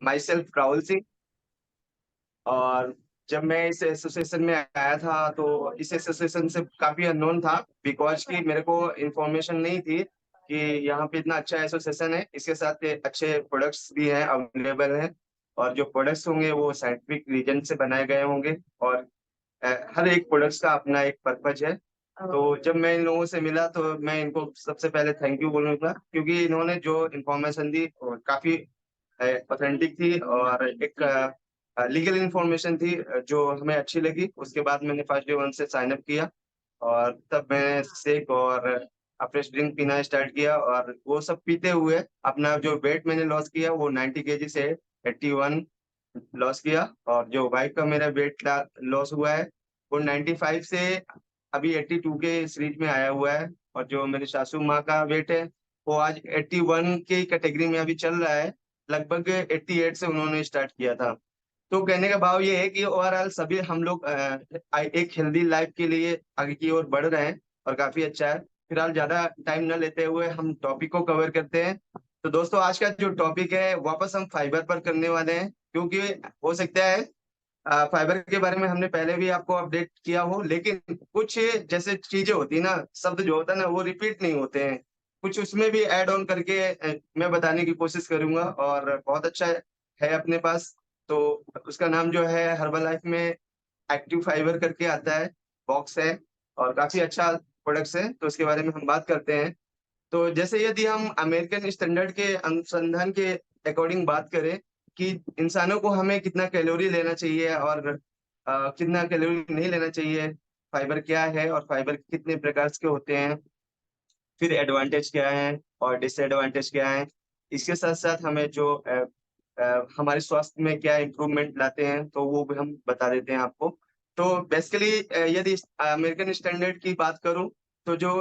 My self Rahul Singh. और जब मैं इस एसोसिएशन में आया था तो इस एसोसिएशन से काफी अननोन था, बिकॉज कि मेरे को इन्फॉर्मेशन नहीं थी कि यहाँ पे इतना अच्छा एसोसिएशन है। इसके साथ ये अच्छे प्रोडक्ट्स भी हैं, अवेलेबल हैं। और जो प्रोडक्ट्स होंगे वो साइंटिफिक रीजन से बनाए गए होंगे। और हर एक प्रोडक्ट्स का अपना एक पर्पज है। तो जब मैं इन लोगों से मिला तो मैं इनको सबसे पहले थैंक यू बोलूंगा, क्योंकि इन्होंने जो इन्फॉर्मेशन दी वो काफी ऑथेंटिक थी और एक लीगल इंफॉर्मेशन थी, जो हमें अच्छी लगी। उसके बाद मैंने फर्स्ट डे वन से साइन अप किया और तब मैं शेक और फ्रेश ड्रिंक पीना स्टार्ट किया। और वो सब पीते हुए अपना जो वेट मैंने लॉस किया वो 90 केजी से 81 लॉस किया। और जो वाइफ का मेरा वेट लॉस हुआ है वो 95 से अभी 82 के सीरीज में आया हुआ है। और जो मेरी सासू माँ का वेट है वो आज 81 की कैटेगरी में अभी चल रहा है। लगभग 88 से उन्होंने स्टार्ट किया था। तो कहने का भाव ये है कि ओवरऑल सभी हम लोग एक हेल्दी लाइफ के लिए आगे की ओर बढ़ रहे हैं और काफी अच्छा है। फिलहाल ज्यादा टाइम न लेते हुए हम टॉपिक को कवर करते हैं। तो दोस्तों, आज का जो टॉपिक है वापस हम फाइबर पर करने वाले हैं, क्योंकि हो सकता है फाइबर के बारे में हमने पहले भी आपको अपडेट किया हो, लेकिन कुछ जैसे चीजें होती है ना, शब्द जो होता है ना वो रिपीट नहीं होते हैं। कुछ उसमें भी ऐड ऑन करके मैं बताने की कोशिश करूंगा। और बहुत अच्छा है अपने पास। तो उसका नाम जो है हर्बल लाइफ में एक्टिव फाइबर करके आता है, बॉक्स है और काफी अच्छा प्रोडक्ट्स है। तो उसके बारे में हम बात करते हैं। तो जैसे यदि हम अमेरिकन स्टैंडर्ड के अनुसंधान के अकॉर्डिंग बात करें कि इंसानों को हमें कितना कैलोरी लेना चाहिए और कितना कैलोरी नहीं लेना चाहिए, फाइबर क्या है और फाइबर कितने प्रकार के होते हैं, फिर एडवांटेज क्या है और डिसएडवांटेज क्या है, इसके साथ साथ हमें जो हमारे स्वास्थ्य में क्या इम्प्रूवमेंट लाते हैं तो वो भी हम बता देते हैं आपको। तो बेसिकली यदि अमेरिकन स्टैंडर्ड की बात करूं तो जो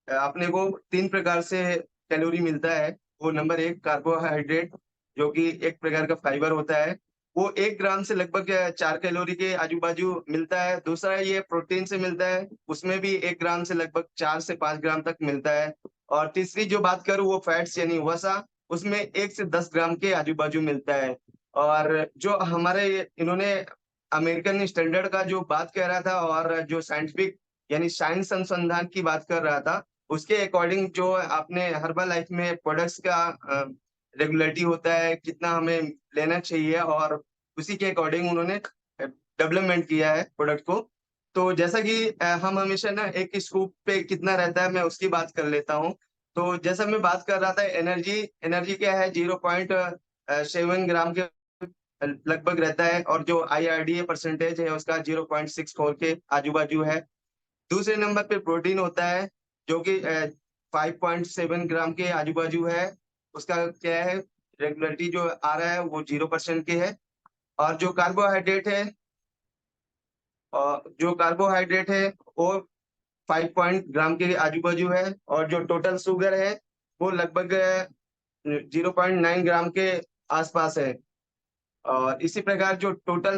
अपने को तीन प्रकार से कैलोरी मिलता है। वो नंबर एक कार्बोहाइड्रेट, जो कि एक प्रकार का फाइबर होता है। वो 1 ग्राम से लगभग 4 कैलोरी के आजू बाजू मिलता है। दूसरा ये प्रोटीन से मिलता है, उसमें भी 1 ग्राम से लगभग 4 से 5 ग्राम तक मिलता है। और तीसरी जो बात करूँ वो फैट्स यानी वसा, उसमें 1 से 10 ग्राम के आजू बाजू मिलता है। और जो हमारे इन्होंने अमेरिकन स्टैंडर्ड का जो बात कर रहा था और जो साइंटिफिक यानी साइंस अनुसंधान की बात कर रहा था, उसके अकॉर्डिंग जो आपने हर्बल लाइफ में प्रोडक्ट्स का रेगुलरिटी होता है, कितना हमें लेना चाहिए, और उसी के अकॉर्डिंग उन्होंने डेवलपमेंट किया है प्रोडक्ट को। तो जैसा कि हम हमेशा ना एक स्कूप पे कितना रहता है मैं उसकी बात कर लेता हूँ। तो जैसा मैं बात कर रहा था, एनर्जी एनर्जी क्या है, 0.7 ग्राम के लगभग रहता है। और जो IRDA परसेंटेज है उसका 0.64 के आजू बाजू है। दूसरे नंबर पे प्रोटीन होता है, जो कि 5.7 ग्राम के आजू बाजू है। उसका क्या है, रेगुलरिटी जो आ रहा है वो 0% के है। और जो कार्बोहाइड्रेट है वो 5 ग्राम के आजू बाजू है। और जो टोटल शुगर है वो लगभग 0.9 ग्राम के आसपास है। और इसी प्रकार जो टोटल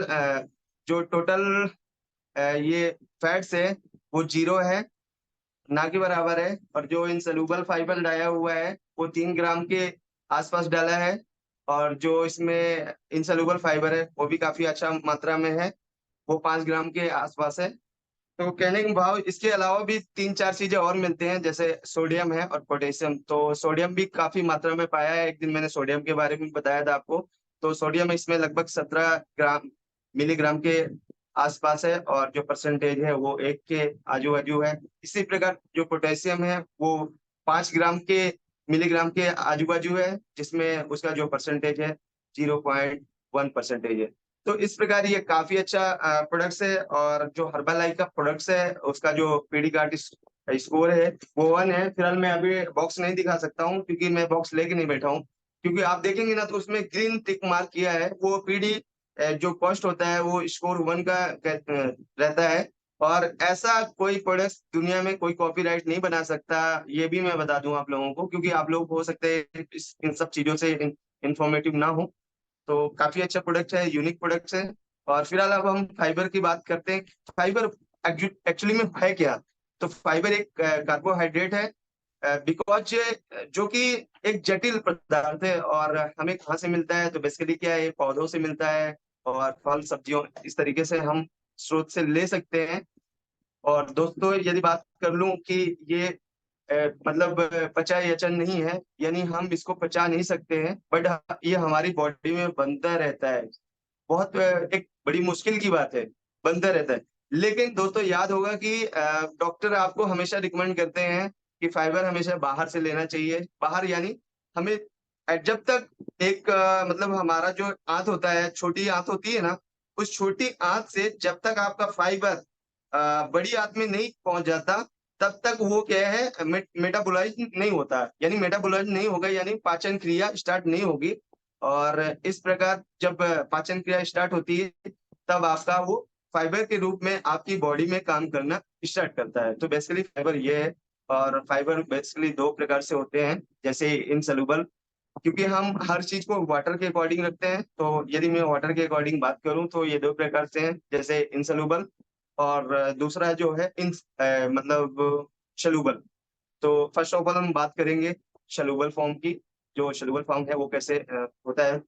ये फैट्स है वो 0 है, ना के बराबर है। और जो इनसोल्यूबल फाइबर डाला हुआ है वो 3 ग्राम के आसपास डाला है। और जो इसमें इनसोल्यूबल फाइबर है वो भी काफी अच्छा मात्रा में है, वो 5 ग्राम के आसपास है। तो कहने का भाव इसके अलावा भी तीन चार चीजें और मिलते हैं, जैसे सोडियम है और पोटेशियम। तो सोडियम भी काफी मात्रा में पाया है, एक दिन मैंने सोडियम के बारे में बताया था आपको। तो सोडियम इसमें लगभग 17 ग्राम मिलीग्राम के आसपास है और जो परसेंटेज है वो 1 के आजू बाजू है। इसी प्रकार जो पोटेशियम है वो 5 ग्राम के मिलीग्राम के आजू बाजू है, जिसमें उसका जो परसेंटेज है 0.1 परसेंटेज है। तो इस प्रकार ये काफी अच्छा प्रोडक्ट्स है। और जो हर्बल का प्रोडक्ट्स है उसका जो पीडी कार्ड स्कोर है वो 1 है। फिलहाल मैं अभी बॉक्स नहीं दिखा सकता हूँ क्योंकि मैं बॉक्स लेके नहीं बैठा हूँ। क्योंकि आप देखेंगे ना तो उसमें ग्रीन टिक मार्क किया है, वो पीडी जो कॉस्ट होता है वो स्कोर 1 का रहता है। और ऐसा कोई प्रोडक्ट दुनिया में कोई कॉपीराइट नहीं बना सकता, ये भी मैं बता दूं आप लोगों को, क्योंकि आप लोग हो सकते हैं इन सब चीजों से इंफॉर्मेटिव ना हो। तो काफी अच्छा प्रोडक्ट है, यूनिक प्रोडक्ट है। और फिलहाल अब हम फाइबर की बात करते हैं। फाइबर एक्चुअली में है क्या? तो फाइबर एक कार्बोहाइड्रेट है बिकॉज जो कि एक जटिल पदार्थ है, और हमें कहाँ से मिलता है, तो बेसिकली क्या है, ये पौधों से मिलता है, और फल सब्जियों इस तरीके से हम स्रोत से ले सकते हैं। और दोस्तों यदि बात कर लूं कि ये मतलब पचा यचन नहीं है, यानी हम इसको पचा नहीं सकते हैं, बट ये हमारी बॉडी में बनता रहता है। बहुत एक बड़ी मुश्किल की बात है, बनता रहता है। लेकिन दोस्तों याद होगा कि डॉक्टर आपको हमेशा रिकमेंड करते हैं कि फाइबर हमेशा बाहर से लेना चाहिए। बाहर यानी हमें जब तक एक मतलब हमारा जो आंत होता है, छोटी आंत होती है ना, उस छोटी आंत से जब तक आपका फाइबर बड़ी आंत में नहीं पहुंच जाता, तब तक वो क्या है, मेटाबोलाइज नहीं होता। यानी मेटाबोलाइज नहीं होगा, यानी पाचन क्रिया स्टार्ट नहीं होगी। और इस प्रकार जब पाचन क्रिया स्टार्ट होती है, तब आपका वो फाइबर के रूप में आपकी बॉडी में काम करना स्टार्ट करता है। तो बेसिकली फाइबर ये है। और फाइबर बेसिकली दो प्रकार से होते हैं, जैसे इनसोल्यूबल, क्योंकि हम हर चीज को वाटर के अकॉर्डिंग रखते हैं, तो यदि मैं वाटर के अकॉर्डिंग बात करूं तो ये दो प्रकार से हैं, जैसे इनसोल्यूबल, और दूसरा जो है इन मतलब सलूबल। तो फर्स्ट ऑफ ऑल हम बात करेंगे सलूबल फॉर्म की। जो सलूबल फॉर्म है वो कैसे होता है,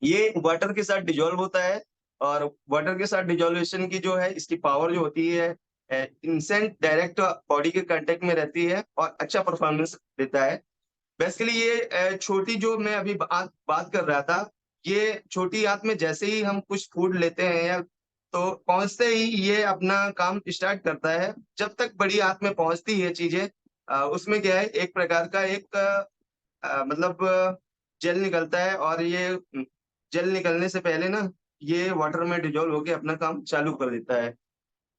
ये वाटर के साथ डिजोल्व होता है। और वाटर के साथ डिजोल्वेशन की जो है, इसकी पावर जो होती है, इंसेंट डायरेक्ट बॉडी के कांटेक्ट में रहती है और अच्छा परफॉर्मेंस देता है। बेसिकली ये छोटी जो मैं अभी बात कर रहा था, ये छोटी आंत में जैसे ही हम कुछ फूड लेते हैं या तो पहुंचते ही ये अपना काम स्टार्ट करता है। जब तक बड़ी आंत में पहुंचती है चीजें, उसमें क्या है, एक प्रकार का एक मतलब जेल निकलता है, और ये जेल निकलने से पहले ना, ये वाटर में डिजोल्व होके अपना काम चालू कर देता है।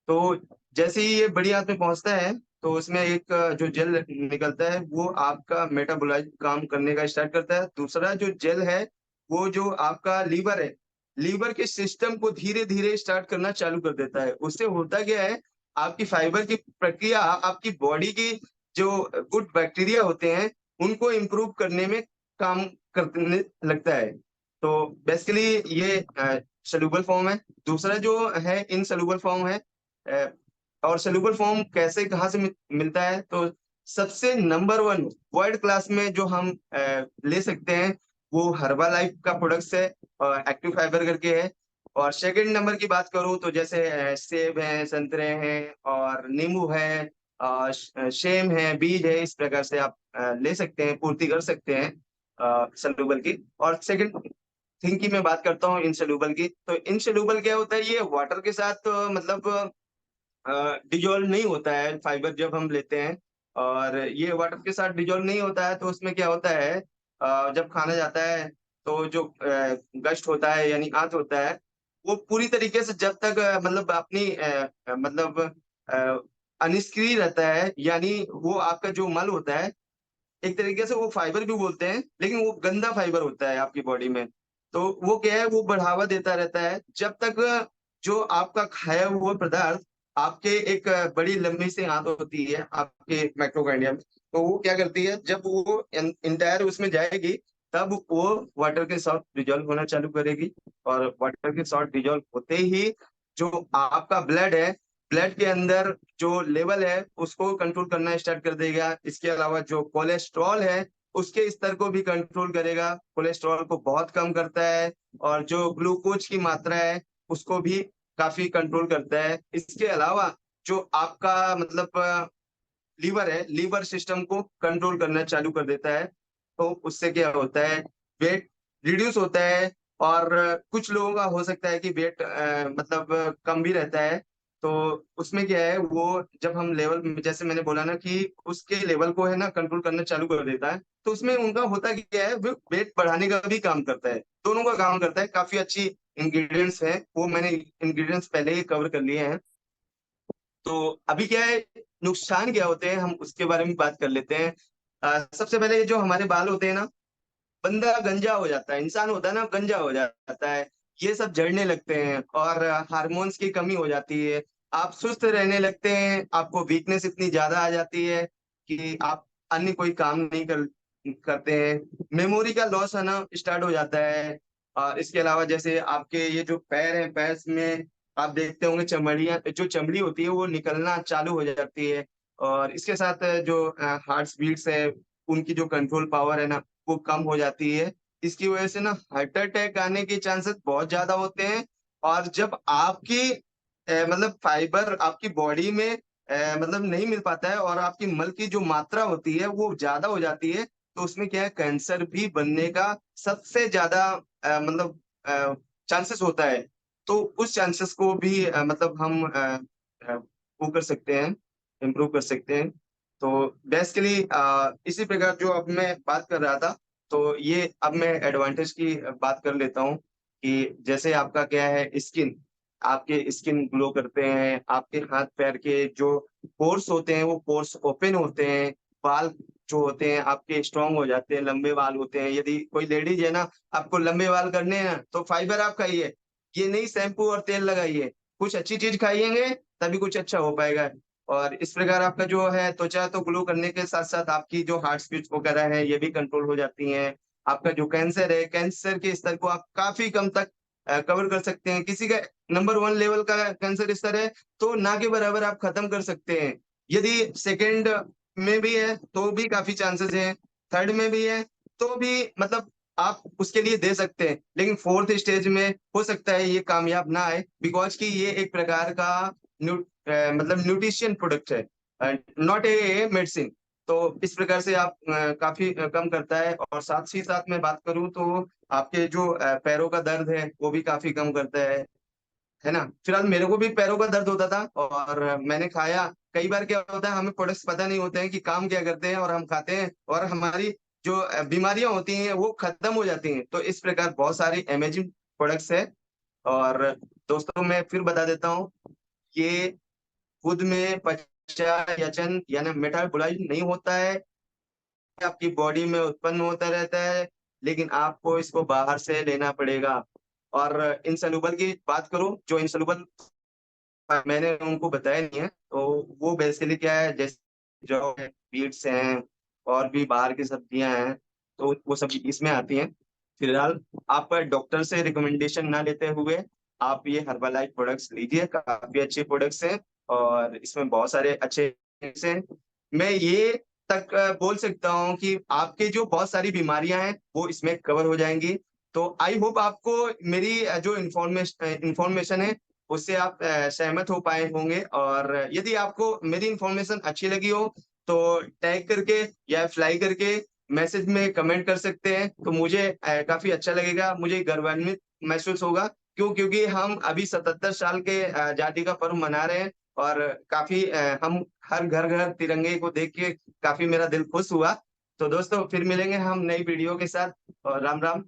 तो जैसे ही ये बड़ी आंत में पहुंचता है, तो उसमें एक जो जेल निकलता है, वो आपका मेटाबोलाइज काम करने का स्टार्ट करता है। दूसरा जो जेल है, वो जो आपका लीवर है, लीवर के सिस्टम को धीरे धीरे स्टार्ट करना चालू कर देता है। उससे होता क्या है, आपकी फाइबर की प्रक्रिया आपकी बॉडी की जो गुड बैक्टीरिया होते हैं, उनको इम्प्रूव करने में काम करने लगता है। तो बेसिकली ये सल्यूबल फॉर्म है। दूसरा जो है इनसोल्यूबल फॉर्म है। अ, और सोल्यूबल फॉर्म कैसे कहाँ से मिलता है, तो सबसे नंबर वन वर्ल्ड क्लास में जो हम ले सकते हैं, वो हर्बा लाइफ का प्रोडक्ट्स है, और एक्टिव फाइबर करके है। और सेकंड नंबर की बात करूं तो जैसे सेब है, संतरे हैं, और नींबू है, सेम है, बीज है। इस प्रकार से आप ले सकते हैं, पूर्ति कर सकते हैं सल्यूबल की। और सेकंड थिंग की मैं बात करता हूँ इनसोल्यूबल की, तो इनसोल्यूबल क्या होता है, ये वाटर के साथ मतलब डिजोल्व नहीं होता है फाइबर जब हम लेते हैं। और ये वाटर के साथ डिजोल्व नहीं होता है, तो उसमें क्या होता है, जब खाना जाता है, तो जो गस्ट होता है यानी आंत होता है, वो पूरी तरीके से जब तक मतलब अपनी मतलब अनिष्क्रिय रहता है, यानी वो आपका जो मल होता है, एक तरीके से वो फाइबर भी बोलते हैं, लेकिन वो गंदा फाइबर होता है आपकी बॉडी में। तो वो क्या है, वो बढ़ावा देता रहता है जब तक जो आपका खाया हुआ पदार्थ आपके एक बड़ी लंबी सी आंत होती है आपके माइक्रोकाइंडिया में, तो वो क्या करती है, जब वो इंटायर उसमें जाएगी, तब वो वाटर के साथ डिजोल्व होना चालू करेगी। और वाटर के साथ डिजोल्व होते ही जो आपका ब्लड है, ब्लड के अंदर जो लेवल है उसको कंट्रोल करना स्टार्ट कर देगा। इसके अलावा जो कोलेस्ट्रॉल है, उसके स्तर को भी कंट्रोल करेगा, कोलेस्ट्रॉल को बहुत कम करता है। और जो ग्लूकोज की मात्रा है, उसको भी काफी कंट्रोल करता है। इसके अलावा जो आपका मतलब लीवर है, लीवर सिस्टम को कंट्रोल करना चालू कर देता है। तो उससे क्या होता है, वेट रिड्यूस होता है। और कुछ लोगों का हो सकता है कि वेट मतलब कम भी रहता है। तो उसमें क्या है, वो जब हम लेवल, जैसे मैंने बोला ना कि उसके लेवल को है ना कंट्रोल करना चालू कर देता है, तो उसमें उनका होता क्या है, वो वेट बढ़ाने का भी काम करता है, दोनों का काम करता है। काफी अच्छी इंग्रेडिएंट्स हैं, वो मैंने इंग्रेडिएंट्स पहले ही कवर कर लिए हैं। तो अभी क्या है, नुकसान क्या होते हैं, हम उसके बारे में बात कर लेते हैं। सबसे पहले ये जो हमारे बाल होते हैं ना, बंदा गंजा हो जाता है, इंसान होता है ना, गंजा हो जाता है। ये सब झड़ने लगते हैं, और हार्मोन्स की कमी हो जाती है। आप सुस्त रहने लगते हैं, आपको वीकनेस इतनी ज्यादा आ जाती है कि आप अन्य कोई काम नहीं करते हैं। मेमोरी का लॉस आना स्टार्ट हो जाता है। और इसके अलावा जैसे आपके ये जो पैर हैं, पैर में आप देखते होंगे चमड़ियां, जो चमड़ी होती है वो निकलना चालू हो जाती है। और इसके साथ जो हार्ट बीट्स है, उनकी जो कंट्रोल पावर है ना, वो कम हो जाती है। इसकी वजह से ना हार्ट अटैक आने के चांसेस बहुत ज्यादा होते हैं। और जब आपकी मतलब फाइबर आपकी बॉडी में मतलब नहीं मिल पाता है और आपकी मल की जो मात्रा होती है वो ज्यादा हो जाती है, तो उसमें क्या है, कैंसर भी बनने का सबसे ज्यादा मतलब चांसेस होता है। तो उस चांसेस को भी मतलब हम वो कर सकते हैं, इम्प्रूव कर सकते हैं। तो बेसिकली इसी प्रकार जो अब मैं बात कर रहा था, तो ये अब मैं एडवांटेज की बात कर लेता हूँ कि जैसे आपका क्या है, स्किन, आपके स्किन ग्लो करते हैं, आपके हाथ पैर के जो पोर्स होते हैं वो पोर्स ओपन होते हैं, बाल जो होते हैं आपके स्ट्रांग हो जाते हैं, लंबे बाल होते हैं। यदि कोई लेडीज है ना, आपको लंबे बाल करने हैं ना, तो फाइबर आप खाइए, ये नहीं शैम्पू और तेल लगाइए, कुछ अच्छी चीज खाइएंगे तभी कुछ अच्छा हो पाएगा। और इस प्रकार आपका जो है त्वचा तो ग्लो करने के साथ साथ आपकी जो हार्ट बीट वगैरह है ये भी कंट्रोल हो जाती हैं। आपका जो कैंसर है, कैंसर के स्तर को आप काफी कम तक कवर कर सकते हैं। किसी का नंबर 1 लेवल का कैंसर स्तर है तो ना के बराबर आप खत्म कर सकते हैं। यदि सेकंड में भी है तो भी काफी चांसेस हैं, थर्ड में भी है तो भी मतलब आप उसके लिए दे सकते हैं। लेकिन फोर्थ स्टेज में हो सकता है ये कामयाब ना आए, बिकॉज कि ये एक प्रकार का मतलब न्यूट्रिशन प्रोडक्ट है, नॉट ए मेडिसिन। तो इस प्रकार से आप काफी कम करता है। और साथ ही साथ मैं बात करूं तो आपके जो पैरों का दर्द है वो भी काफी कम करता है ना। फिलहाल मेरे को भी पैरों का दर्द होता था और मैंने खाया। कई बार क्या होता है, हमें प्रोडक्ट्स पता नहीं होते हैं कि काम क्या करते हैं, और हम खाते हैं और हमारी जो बीमारियां होती हैं वो खत्म हो जाती हैं। तो इस प्रकार बहुत सारी अमेजिंग प्रोडक्ट्स है। और दोस्तों मैं फिर बता देता हूँ, ये खुद में पचन यानी मेटाबॉलाइज नहीं होता है, आपकी बॉडी में उत्पन्न होता रहता है, लेकिन आपको इसको बाहर से लेना पड़ेगा। और इंसोल्यूबल की बात करूं, जो इंसोल्यूबल मैंने उनको बताया नहीं है, तो वो बेसिकली क्या है, जैसे जो है बीट्स हैं और भी बाहर की सब्जियां हैं, तो वो सब इसमें आती हैं। फिलहाल आप डॉक्टर से रिकमेंडेशन ना लेते हुए आप ये हर्बलाइफ प्रोडक्ट्स लीजिए, काफी अच्छे प्रोडक्ट्स हैं और इसमें बहुत सारे अच्छे tips हैं। मैं ये तक बोल सकता हूँ कि आपके जो बहुत सारी बीमारियां हैं वो इसमें कवर हो जाएंगी। तो आई होप आपको मेरी जो इंफॉर्मेशन है उससे आप सहमत हो पाए होंगे। और यदि आपको मेरी इंफॉर्मेशन अच्छी लगी हो तो टैग करके या फ्लाई करके मैसेज में कमेंट कर सकते हैं, तो मुझे काफी अच्छा लगेगा, मुझे गौरवान्वित महसूस होगा। क्योंकि हम अभी 77 साल के आजादी का पर्व मना रहे हैं और काफी हम हर घर घर तिरंगे को देख के काफी मेरा दिल खुश हुआ। तो दोस्तों फिर मिलेंगे हम नई वीडियो के साथ, और राम राम।